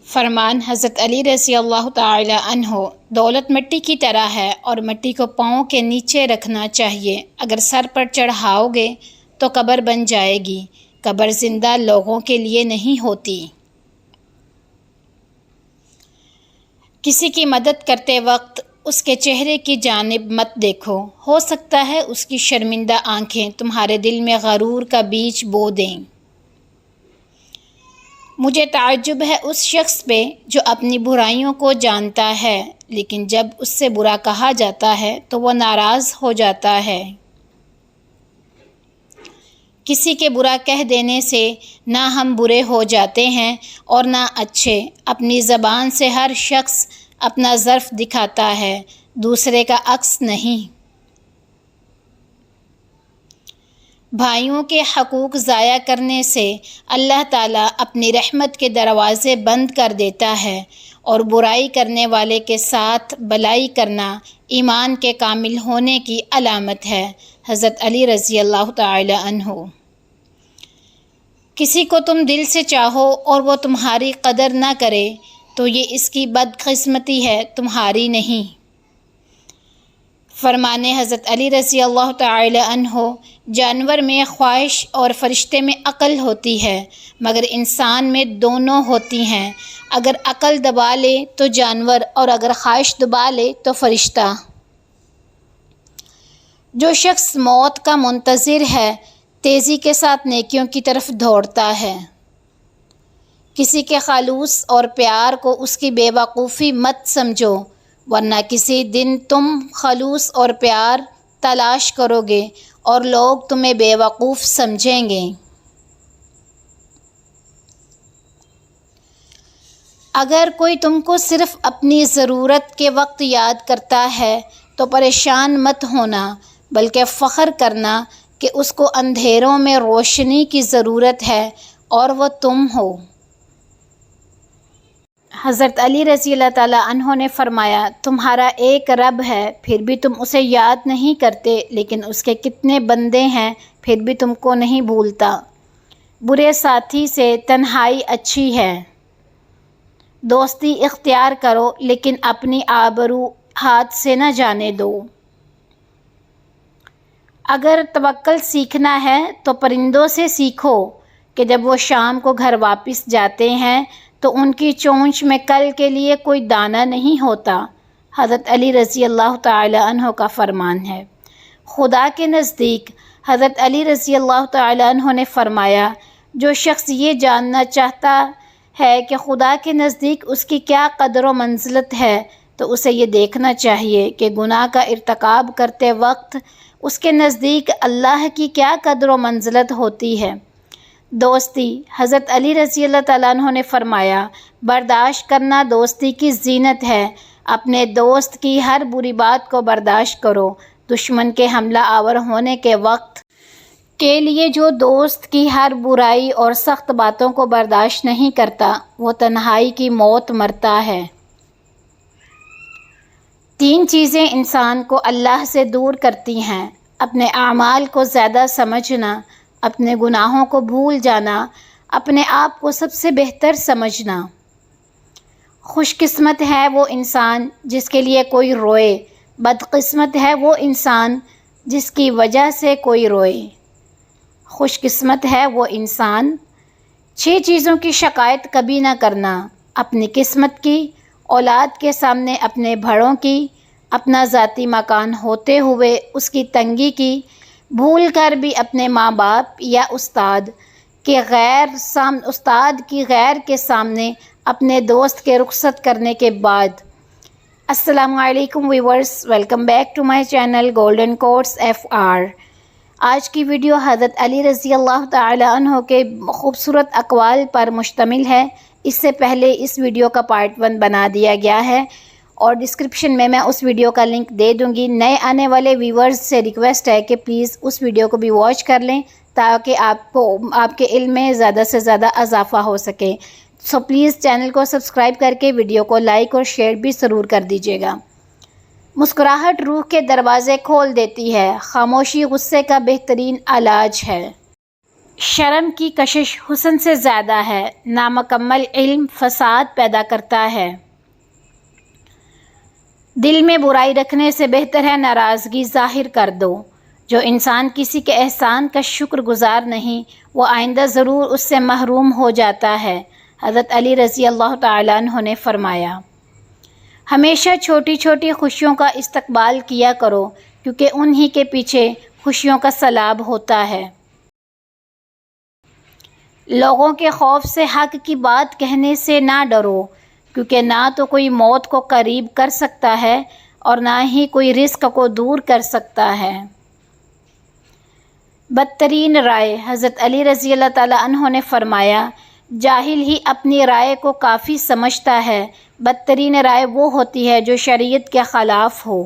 فرمان حضرت علی رضی اللہ تعالی عنہ، دولت مٹی کی طرح ہے اور مٹی کو پاؤں کے نیچے رکھنا چاہیے۔ اگر سر پر چڑھاؤ گے تو قبر بن جائے گی۔ قبر زندہ لوگوں کے لیے نہیں ہوتی۔ کسی کی مدد کرتے وقت اس کے چہرے کی جانب مت دیکھو، ہو سکتا ہے اس کی شرمندہ آنکھیں تمہارے دل میں غرور کا بیج بو دیں۔ مجھے تعجب ہے اس شخص پہ جو اپنی برائیوں کو جانتا ہے لیکن جب اس سے برا کہا جاتا ہے تو وہ ناراض ہو جاتا ہے۔ کسی کے برا کہہ دینے سے نہ ہم برے ہو جاتے ہیں اور نہ اچھے۔ اپنی زبان سے ہر شخص اپنا ظرف دکھاتا ہے، دوسرے کا عکس نہیں۔ بھائیوں کے حقوق ضائع کرنے سے اللہ تعالیٰ اپنی رحمت کے دروازے بند کر دیتا ہے، اور برائی کرنے والے کے ساتھ بلائی کرنا ایمان کے کامل ہونے کی علامت ہے۔ حضرت علی رضی اللہ تعالی عنہ۔ کسی کو تم دل سے چاہو اور وہ تمہاری قدر نہ کرے تو یہ اس کی بدقسمتی ہے، تمہاری نہیں۔ فرمان حضرت علی رضی اللہ تعالی عنہ، جانور میں خواہش اور فرشتے میں عقل ہوتی ہے، مگر انسان میں دونوں ہوتی ہیں۔ اگر عقل دبا لے تو جانور اور اگر خواہش دبا لے تو فرشتہ۔ جو شخص موت کا منتظر ہے تیزی کے ساتھ نیکیوں کی طرف دوڑتا ہے۔ کسی کے خلوص اور پیار کو اس کی بے وقوفی مت سمجھو، ورنہ کسی دن تم خلوص اور پیار تلاش کرو گے اور لوگ تمہیں بے وقوف سمجھیں گے۔ اگر کوئی تم کو صرف اپنی ضرورت کے وقت یاد کرتا ہے تو پریشان مت ہونا، بلکہ فخر کرنا کہ اس کو اندھیروں میں روشنی کی ضرورت ہے اور وہ تم ہو۔ حضرت علی رضی اللہ تعالیٰ عنہ نے فرمایا، تمہارا ایک رب ہے پھر بھی تم اسے یاد نہیں کرتے، لیکن اس کے کتنے بندے ہیں پھر بھی تم کو نہیں بھولتا۔ برے ساتھی سے تنہائی اچھی ہے۔ دوستی اختیار کرو لیکن اپنی آبرو ہاتھ سے نہ جانے دو۔ اگر توکل سیکھنا ہے تو پرندوں سے سیکھو کہ جب وہ شام کو گھر واپس جاتے ہیں تو ان کی چونچ میں کل کے لیے کوئی دانہ نہیں ہوتا۔ حضرت علی رضی اللہ تعالی عنہ کا فرمان ہے۔ خدا کے نزدیک حضرت علی رضی اللہ تعالی عنہ نے فرمایا، جو شخص یہ جاننا چاہتا ہے کہ خدا کے نزدیک اس کی کیا قدر و منزلت ہے تو اسے یہ دیکھنا چاہیے کہ گناہ کا ارتکاب کرتے وقت اس کے نزدیک اللہ کی کیا قدر و منزلت ہوتی ہے۔ دوستی، حضرت علی رضی اللہ تعالیٰ عنہ نے فرمایا، برداشت کرنا دوستی کی زینت ہے۔ اپنے دوست کی ہر بری بات کو برداشت کرو۔ دشمن کے حملہ آور ہونے کے وقت کے لیے جو دوست کی ہر برائی اور سخت باتوں کو برداشت نہیں کرتا وہ تنہائی کی موت مرتا ہے۔ 3 چیزیں انسان کو اللہ سے دور کرتی ہیں: اپنے اعمال کو زیادہ سمجھنا، اپنے گناہوں کو بھول جانا، اپنے آپ کو سب سے بہتر سمجھنا۔ خوش قسمت ہے وہ انسان جس کے لیے کوئی روئے، بدقسمت ہے وہ انسان جس کی وجہ سے کوئی روئے۔ خوش قسمت ہے وہ انسان۔ 6 چیزوں کی شکایت کبھی نہ کرنا: اپنی قسمت کی، اولاد کے سامنے اپنے بڑوں کی، اپنا ذاتی مکان ہوتے ہوئے اس کی تنگی کی، بھول کر بھی اپنے ماں باپ یا استاد کی غیر کے سامنے اپنے دوست کے رخصت کرنے کے بعد۔ السلام علیکم viewers, welcome back to my channel golden quotes FR۔ آج کی ویڈیو حضرت علی رضی اللہ تعالی عنہ کے خوبصورت اقوال پر مشتمل ہے۔ اس سے پہلے اس ویڈیو کا پارٹ 1 بنا دیا گیا ہے اور ڈسکرپشن میں اس ویڈیو کا لنک دے دوں گی۔ نئے آنے والے ویورز سے ریکویسٹ ہے کہ پلیز اس ویڈیو کو بھی واچ کر لیں تاکہ آپ کے علم میں زیادہ سے زیادہ اضافہ ہو سکے۔ سو پلیز چینل کو سبسکرائب کر کے ویڈیو کو لائک اور شیئر بھی ضرور کر دیجیے گا۔ مسکراہٹ روح کے دروازے کھول دیتی ہے، خاموشی غصے کا بہترین علاج ہے۔ شرم کی کشش حسن سے زیادہ ہے، نامکمل علم فساد پیدا کرتا ہے۔ دل میں برائی رکھنے سے بہتر ہے ناراضگی ظاہر کر دو۔ جو انسان کسی کے احسان کا شکر گزار نہیں، وہ آئندہ ضرور اس سے محروم ہو جاتا ہے۔ حضرت علی رضی اللہ تعالیٰ عنہ نے فرمایا، ہمیشہ چھوٹی چھوٹی خوشیوں کا استقبال کیا کرو، کیونکہ انہی کے پیچھے خوشیوں کا سیلاب ہوتا ہے۔ لوگوں کے خوف سے حق کی بات کہنے سے نہ ڈرو، کیونکہ نہ تو کوئی موت کو قریب کر سکتا ہے اور نہ ہی کوئی رزق کو دور کر سکتا ہے۔ بدترین رائے، حضرت علی رضی اللہ تعالیٰ عنہ نے فرمایا، جاہل ہی اپنی رائے کو کافی سمجھتا ہے، بدترین رائے وہ ہوتی ہے جو شریعت کے خلاف ہو۔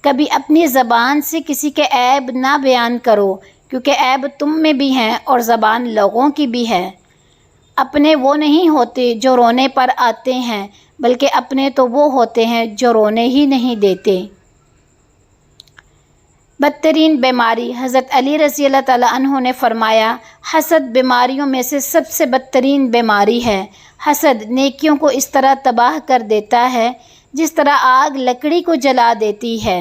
کبھی اپنی زبان سے کسی کے عیب نہ بیان کرو، کیونکہ عیب تم میں بھی ہیں اور زبان لوگوں کی بھی ہے۔ اپنے وہ نہیں ہوتے جو رونے پر آتے ہیں، بلکہ اپنے تو وہ ہوتے ہیں جو رونے ہی نہیں دیتے۔ بدترین بیماری، حضرت علی رضی اللہ تعالیٰ عنہ نے فرمایا، حسد بیماریوں میں سے سب سے بدترین بیماری ہے۔ حسد نیکیوں کو اس طرح تباہ کر دیتا ہے جس طرح آگ لکڑی کو جلا دیتی ہے۔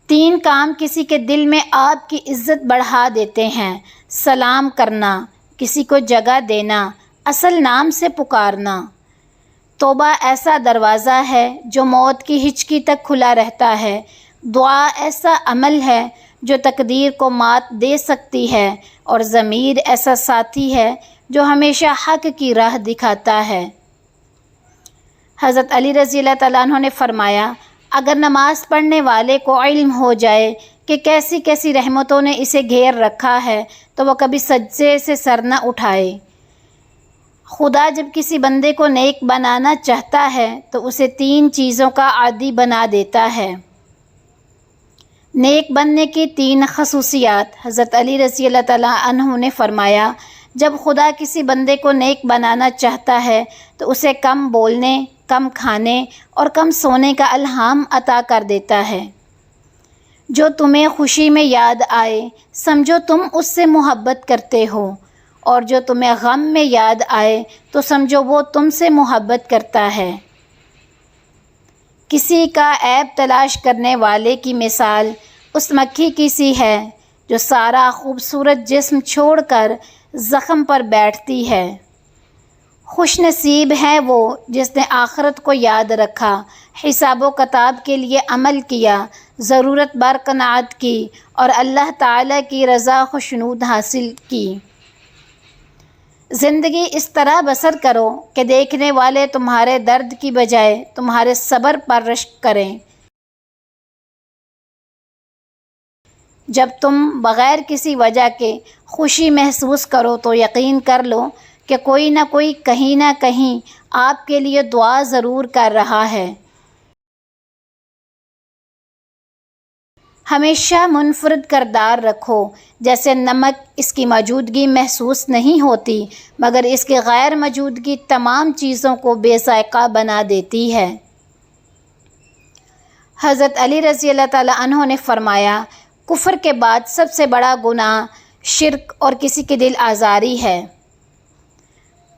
3 کام کسی کے دل میں آپ کی عزت بڑھا دیتے ہیں: سلام کرنا، کسی کو جگہ دینا، اصل نام سے پکارنا۔ توبہ ایسا دروازہ ہے جو موت کی ہچکی تک کھلا رہتا ہے۔ دعا ایسا عمل ہے جو تقدیر کو مات دے سکتی ہے، اور ضمیر ایسا ساتھی ہے جو ہمیشہ حق کی راہ دکھاتا ہے۔ حضرت علی رضی اللہ تعالیٰ عنہ نے فرمایا، اگر نماز پڑھنے والے کو علم ہو جائے کہ کیسی کیسی رحمتوں نے اسے گھیر رکھا ہے تو وہ کبھی سجدے سے سر نہ اٹھائے۔ خدا جب کسی بندے کو نیک بنانا چاہتا ہے تو اسے 3 چیزوں کا عادی بنا دیتا ہے۔ نیک بننے کی 3 خصوصیات، حضرت علی رضی اللہ تعالیٰ عنہ نے فرمایا، جب خدا کسی بندے کو نیک بنانا چاہتا ہے تو اسے کم بولنے، کم کھانے اور کم سونے کا الہام عطا کر دیتا ہے۔ جو تمہیں خوشی میں یاد آئے سمجھو تم اس سے محبت کرتے ہو، اور جو تمہیں غم میں یاد آئے تو سمجھو وہ تم سے محبت کرتا ہے۔ کسی کا عیب تلاش کرنے والے کی مثال اس مکھی کی سی ہے جو سارا خوبصورت جسم چھوڑ کر زخم پر بیٹھتی ہے۔ خوش نصیب ہے وہ جس نے آخرت کو یاد رکھا، حساب و کتاب کے لیے عمل کیا، ضرورت بر قناعت کی اور اللہ تعالیٰ کی رضا خوشنود حاصل کی۔ زندگی اس طرح بسر کرو کہ دیکھنے والے تمہارے درد کی بجائے تمہارے صبر پر رشک کریں۔ جب تم بغیر کسی وجہ کے خوشی محسوس کرو تو یقین کر لو کہ کوئی نہ کوئی کہیں نہ کہیں آپ کے لیے دعا ضرور کر رہا ہے۔ ہمیشہ منفرد کردار رکھو، جیسے نمک اس کی موجودگی محسوس نہیں ہوتی مگر اس کی غیر موجودگی تمام چیزوں کو بے ذائقہ بنا دیتی ہے۔ حضرت علی رضی اللہ تعالیٰ عنہ نے فرمایا، کفر کے بعد سب سے بڑا گناہ شرک اور کسی کی دل آزاری ہے،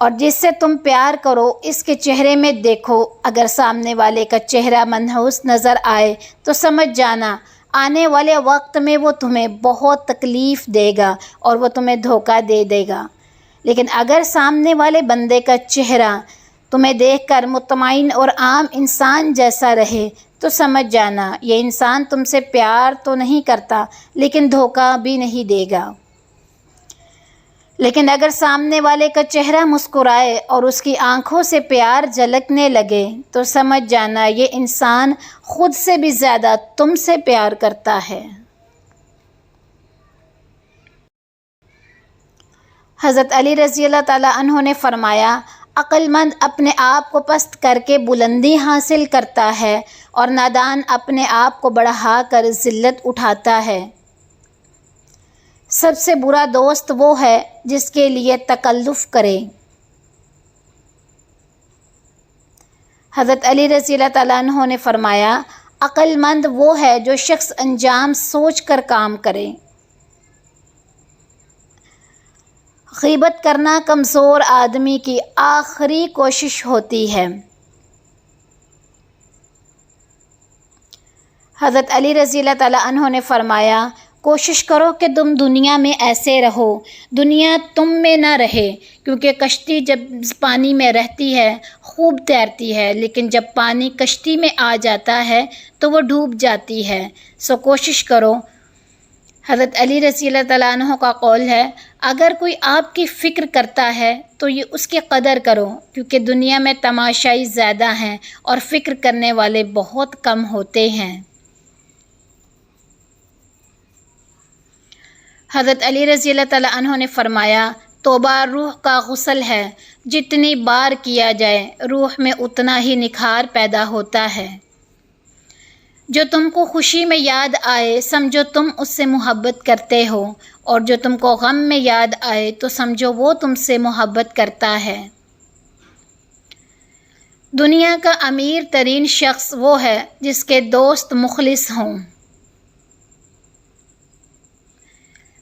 اور جس سے تم پیار کرو اس کے چہرے میں دیکھو، اگر سامنے والے کا چہرہ منحوس نظر آئے تو سمجھ جانا آنے والے وقت میں وہ تمہیں بہت تکلیف دے گا اور وہ تمہیں دھوکہ دے گا، لیکن اگر سامنے والے بندے کا چہرہ تمہیں دیکھ کر مطمئن اور عام انسان جیسا رہے تو سمجھ جانا یہ انسان تم سے پیار تو نہیں کرتا لیکن دھوکہ بھی نہیں دے گا۔ لیکن اگر سامنے والے کا چہرہ مسکرائے اور اس کی آنکھوں سے پیار جھلکنے لگے تو سمجھ جانا یہ انسان خود سے بھی زیادہ تم سے پیار کرتا ہے۔ حضرت علی رضی اللہ تعالیٰ عنہ نے فرمایا، عقل مند اپنے آپ کو پست کر کے بلندی حاصل کرتا ہے اور نادان اپنے آپ کو بڑھا کر ذلت اٹھاتا ہے۔ سب سے برا دوست وہ ہے جس کے لیے تکلف کرے۔ حضرت علی رضی اللہ تعالیٰ عنہ نے فرمایا، عقل مند وہ ہے جو شخص انجام سوچ کر کام کرے۔ غیبت کرنا کمزور آدمی کی آخری کوشش ہوتی ہے۔ حضرت علی رضی اللہ تعالیٰ عنہ نے فرمایا، کوشش کرو کہ تم دنیا میں ایسے رہو، دنیا تم میں نہ رہے، کیونکہ کشتی جب پانی میں رہتی ہے خوب تیرتی ہے، لیکن جب پانی کشتی میں آ جاتا ہے تو وہ ڈوب جاتی ہے، سو کوشش کرو۔ حضرت علی رضی اللہ تعالیٰ عنہ کا قول ہے، اگر کوئی آپ کی فکر کرتا ہے تو یہ اس کی قدر کرو، کیونکہ دنیا میں تماشائی زیادہ ہیں اور فکر کرنے والے بہت کم ہوتے ہیں۔ حضرت علی رضی اللہ تعالیٰ عنہ نے فرمایا، توبہ روح کا غسل ہے، جتنی بار کیا جائے روح میں اتنا ہی نکھار پیدا ہوتا ہے۔ جو تم کو خوشی میں یاد آئے سمجھو تم اس سے محبت کرتے ہو، اور جو تم کو غم میں یاد آئے تو سمجھو وہ تم سے محبت کرتا ہے۔ دنیا کا امیر ترین شخص وہ ہے جس کے دوست مخلص ہوں۔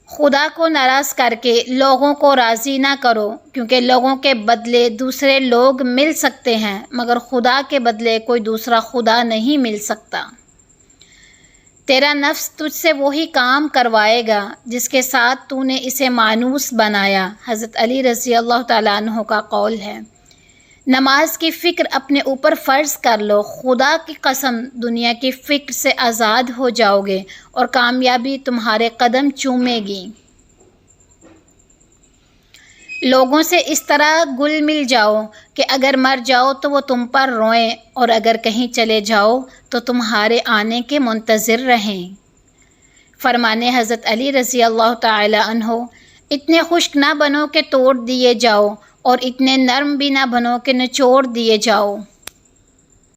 خدا کو ناراض کر کے لوگوں کو راضی نہ کرو، کیونکہ لوگوں کے بدلے دوسرے لوگ مل سکتے ہیں مگر خدا کے بدلے کوئی دوسرا خدا نہیں مل سکتا۔ تیرا نفس تجھ سے وہی کام کروائے گا جس کے ساتھ تو نے اسے مانوس بنایا۔ حضرت علی رضی اللہ تعالیٰ عنہ کا قول ہے، نماز کی فکر اپنے اوپر فرض کر لو، خدا کی قسم دنیا کی فکر سے آزاد ہو جاؤ گے اور کامیابی تمہارے قدم چومے گی۔ لوگوں سے اس طرح گل مل جاؤ کہ اگر مر جاؤ تو وہ تم پر روئیں، اور اگر کہیں چلے جاؤ تو تمہارے آنے کے منتظر رہیں۔ فرمانے حضرت علی رضی اللہ تعالی عنہ، اتنے خشک نہ بنو کہ توڑ دیے جاؤ، اور اتنے نرم بھی نہ بنو کہ نچوڑ دیے جاؤ۔